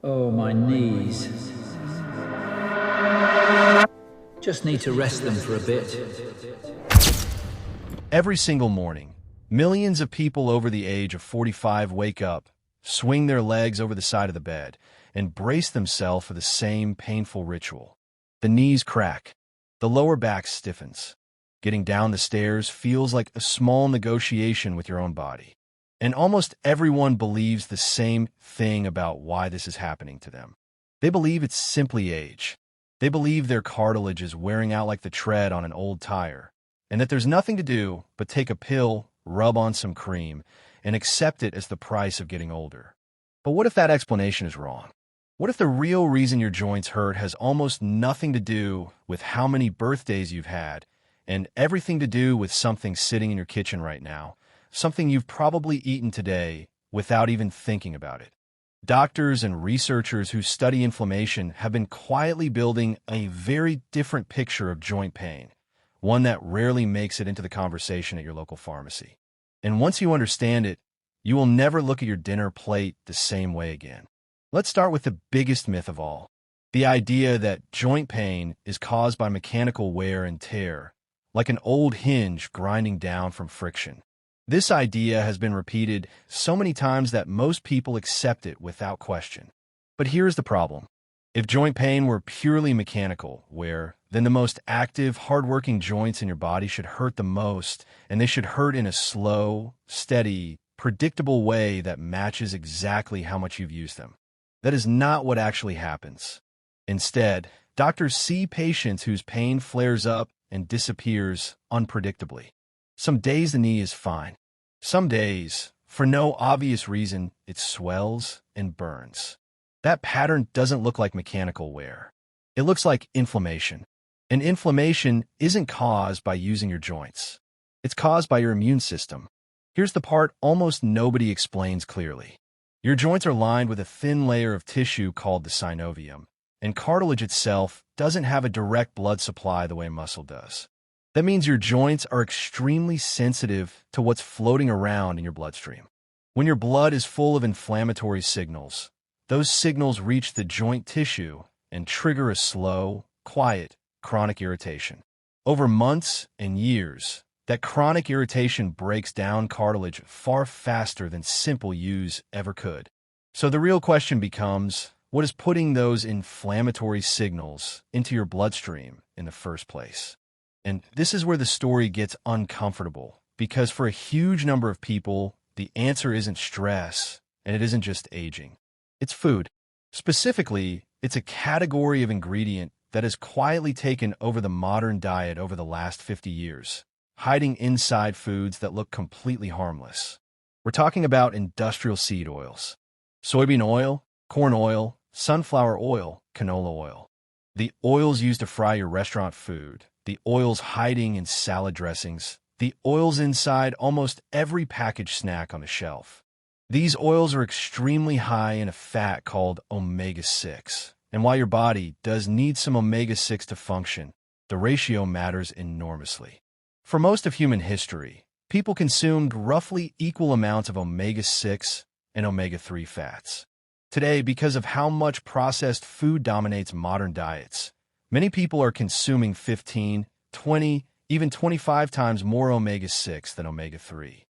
Oh, my knees. Just need to rest them for a bit. Every single morning, millions of people over the age of 45 wake up, swing their legs over the side of the bed, and brace themselves for the same painful ritual. The knees crack. The lower back stiffens. Getting down the stairs feels like a small negotiation with your own body. And almost everyone believes the same thing about why this is happening to them. They believe it's simply age. They believe their cartilage is wearing out like the tread on an old tire, and that there's nothing to do but take a pill, rub on some cream, and accept it as the price of getting older. But what if that explanation is wrong? What if the real reason your joints hurt has almost nothing to do with how many birthdays you've had, and everything to do with something sitting in your kitchen right now, something you've probably eaten today without even thinking about it? Doctors and researchers who study inflammation have been quietly building a very different picture of joint pain, one that rarely makes it into the conversation at your local pharmacy. And once you understand it, you will never look at your dinner plate the same way again. Let's start with the biggest myth of all, the idea that joint pain is caused by mechanical wear and tear, like an old hinge grinding down from friction. This idea has been repeated so many times that most people accept it without question. But here's the problem. If joint pain were purely mechanical wear, then the most active, hardworking joints in your body should hurt the most, and they should hurt in a slow, steady, predictable way that matches exactly how much you've used them. That is not what actually happens. Instead, doctors see patients whose pain flares up and disappears unpredictably. Some days the knee is fine. Some days, for no obvious reason, it swells and burns. That pattern doesn't look like mechanical wear. It looks like inflammation. And inflammation isn't caused by using your joints. It's caused by your immune system. Here's the part almost nobody explains clearly. Your joints are lined with a thin layer of tissue called the synovium, and cartilage itself doesn't have a direct blood supply the way muscle does. That means your joints are extremely sensitive to what's floating around in your bloodstream. When your blood is full of inflammatory signals, those signals reach the joint tissue and trigger a slow, quiet, chronic irritation. Over months and years, that chronic irritation breaks down cartilage far faster than simple use ever could. So the real question becomes, what is putting those inflammatory signals into your bloodstream in the first place? And this is where the story gets uncomfortable, because for a huge number of people, the answer isn't stress, and it isn't just aging. It's food. Specifically, it's a category of ingredient that has quietly taken over the modern diet over the last 50 years, hiding inside foods that look completely harmless. We're talking about industrial seed oils. Soybean oil, corn oil, sunflower oil, canola oil. The oils used to fry your restaurant food, the oils hiding in salad dressings, the oils inside almost every packaged snack on the shelf. These oils are extremely high in a fat called omega-6. And while your body does need some omega-6 to function, the ratio matters enormously. For most of human history, people consumed roughly equal amounts of omega-6 and omega-3 fats. Today, because of how much processed food dominates modern diets, many people are consuming 15, 20, even 25 times more omega-6 than omega-3.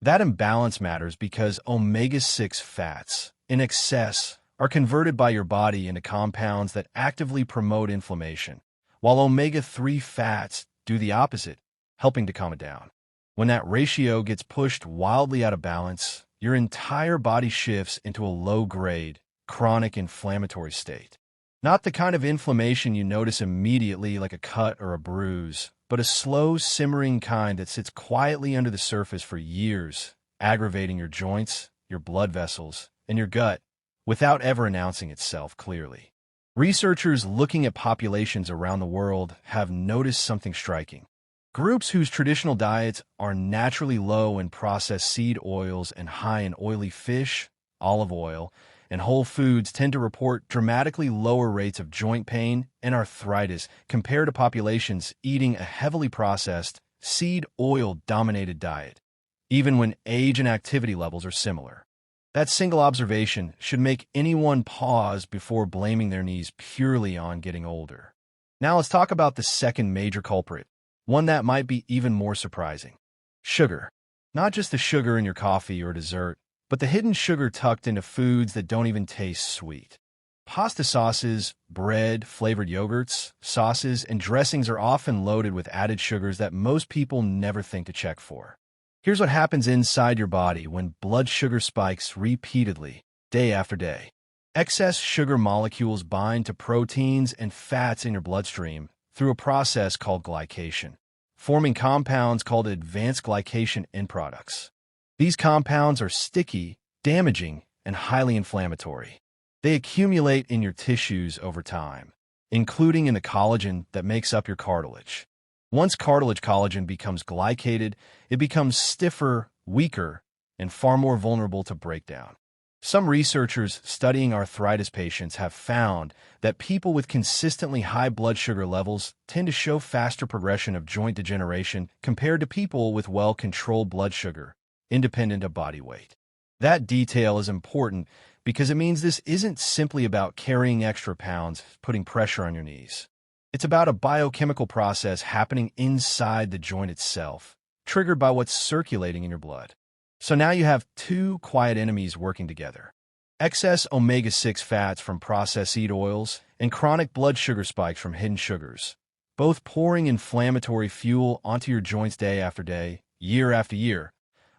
That imbalance matters because omega-6 fats, in excess, are converted by your body into compounds that actively promote inflammation, while omega-3 fats do the opposite, helping to calm it down. When that ratio gets pushed wildly out of balance, your entire body shifts into a low-grade, chronic inflammatory state. Not the kind of inflammation you notice immediately like a cut or a bruise, but a slow, simmering kind that sits quietly under the surface for years, aggravating your joints, your blood vessels, and your gut, without ever announcing itself clearly. Researchers looking at populations around the world have noticed something striking. Groups whose traditional diets are naturally low in processed seed oils and high in oily fish, olive oil, and whole foods tend to report dramatically lower rates of joint pain and arthritis compared to populations eating a heavily processed, seed oil-dominated diet, even when age and activity levels are similar. That single observation should make anyone pause before blaming their knees purely on getting older. Now let's talk about the second major culprit, one that might be even more surprising. Sugar. Not just the sugar in your coffee or dessert, but the hidden sugar tucked into foods that don't even taste sweet. Pasta sauces, bread, flavored yogurts, sauces, and dressings are often loaded with added sugars that most people never think to check for. Here's what happens inside your body when blood sugar spikes repeatedly, day after day. Excess sugar molecules bind to proteins and fats in your bloodstream through a process called glycation, forming compounds called advanced glycation end products. These compounds are sticky, damaging, and highly inflammatory. They accumulate in your tissues over time, including in the collagen that makes up your cartilage. Once cartilage collagen becomes glycated, it becomes stiffer, weaker, and far more vulnerable to breakdown. Some researchers studying arthritis patients have found that people with consistently high blood sugar levels tend to show faster progression of joint degeneration compared to people with well-controlled blood sugar, independent of body weight. That detail is important because it means this isn't simply about carrying extra pounds, putting pressure on your knees. It's about a biochemical process happening inside the joint itself, triggered by what's circulating in your blood. So now you have two quiet enemies working together. Excess omega-6 fats from processed seed oils and chronic blood sugar spikes from hidden sugars, both pouring inflammatory fuel onto your joints day after day, year after year,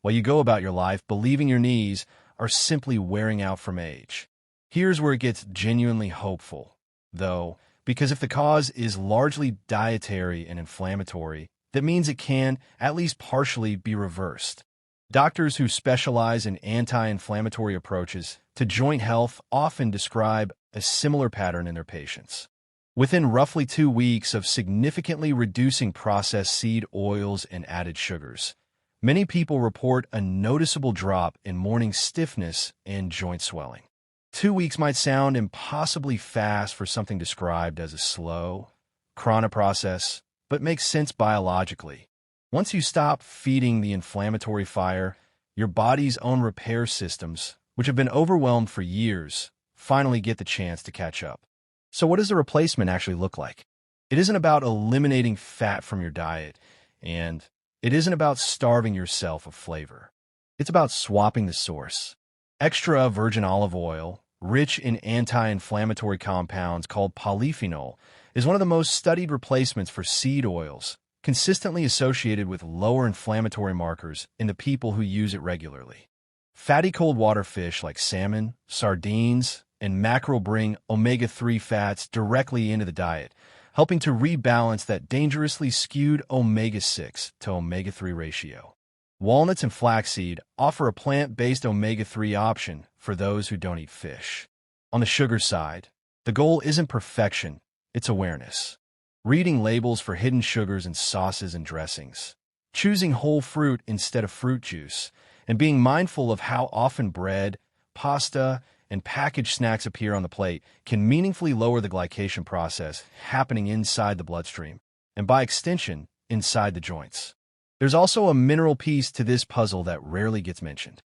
while you go about your life believing your knees are simply wearing out from age. Here's where it gets genuinely hopeful, though, because if the cause is largely dietary and inflammatory, that means it can, at least partially, be reversed. Doctors who specialize in anti-inflammatory approaches to joint health often describe a similar pattern in their patients. Within roughly 2 weeks of significantly reducing processed seed oils and added sugars, many people report a noticeable drop in morning stiffness and joint swelling. 2 weeks might sound impossibly fast for something described as a slow, chronic process, but makes sense biologically. Once you stop feeding the inflammatory fire, your body's own repair systems, which have been overwhelmed for years, finally get the chance to catch up. So what does the replacement actually look like? It isn't about eliminating fat from your diet, and it isn't about starving yourself of flavor. It's about swapping the source. Extra virgin olive oil, rich in anti-inflammatory compounds called polyphenol, is one of the most studied replacements for seed oils, consistently associated with lower inflammatory markers in the people who use it regularly. Fatty cold water fish like salmon, sardines, and mackerel bring omega-3 fats directly into the diet, helping to rebalance that dangerously skewed omega-6 to omega-3 ratio. Walnuts and flaxseed offer a plant-based omega-3 option for those who don't eat fish. On the sugar side, the goal isn't perfection, it's awareness. Reading labels for hidden sugars in sauces and dressings, choosing whole fruit instead of fruit juice, and being mindful of how often bread, pasta, and packaged snacks appear on the plate can meaningfully lower the glycation process happening inside the bloodstream, and by extension, inside the joints. There's also a mineral piece to this puzzle that rarely gets mentioned.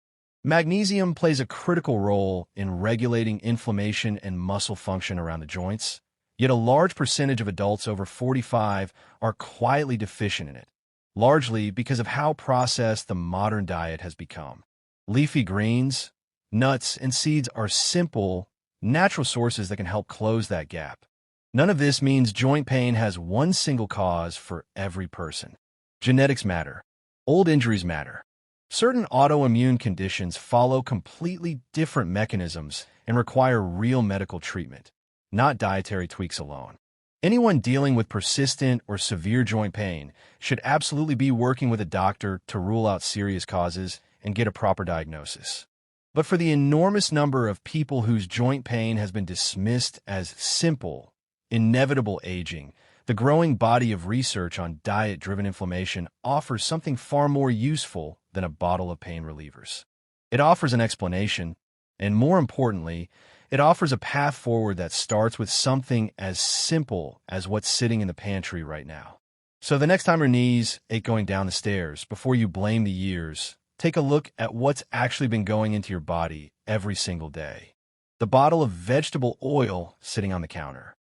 Magnesium plays a critical role in regulating inflammation and muscle function around the joints, yet a large percentage of adults over 45 are quietly deficient in it, largely because of how processed the modern diet has become. Leafy greens, nuts, and seeds are simple, natural sources that can help close that gap. None of this means joint pain has one single cause for every person. Genetics matter. Old injuries matter. Certain autoimmune conditions follow completely different mechanisms and require real medical treatment, not dietary tweaks alone. Anyone dealing with persistent or severe joint pain should absolutely be working with a doctor to rule out serious causes and get a proper diagnosis. But for the enormous number of people whose joint pain has been dismissed as simple, inevitable aging, the growing body of research on diet-driven inflammation offers something far more useful than a bottle of pain relievers. It offers an explanation, and more importantly, it offers a path forward that starts with something as simple as what's sitting in the pantry right now. So the next time your knees ache going down the stairs, before you blame the years, take a look at what's actually been going into your body every single day. The bottle of vegetable oil sitting on the counter.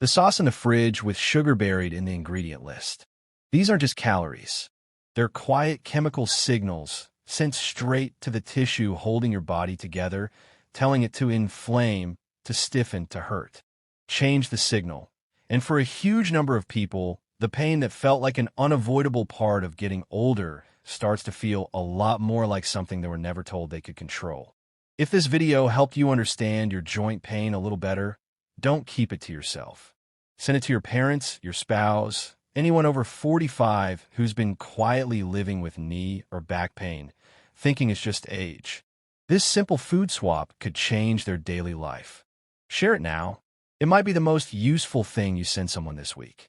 The sauce in the fridge with sugar buried in the ingredient list. These aren't just calories. They're quiet chemical signals sent straight to the tissue holding your body together, telling it to inflame, to stiffen, to hurt. Change the signal. And for a huge number of people, the pain that felt like an unavoidable part of getting older starts to feel a lot more like something they were never told they could control. If this video helped you understand your joint pain a little better, don't keep it to yourself. Send it to your parents, your spouse, anyone over 45 who's been quietly living with knee or back pain, thinking it's just age. This simple food swap could change their daily life. Share it now. It might be the most useful thing you send someone this week.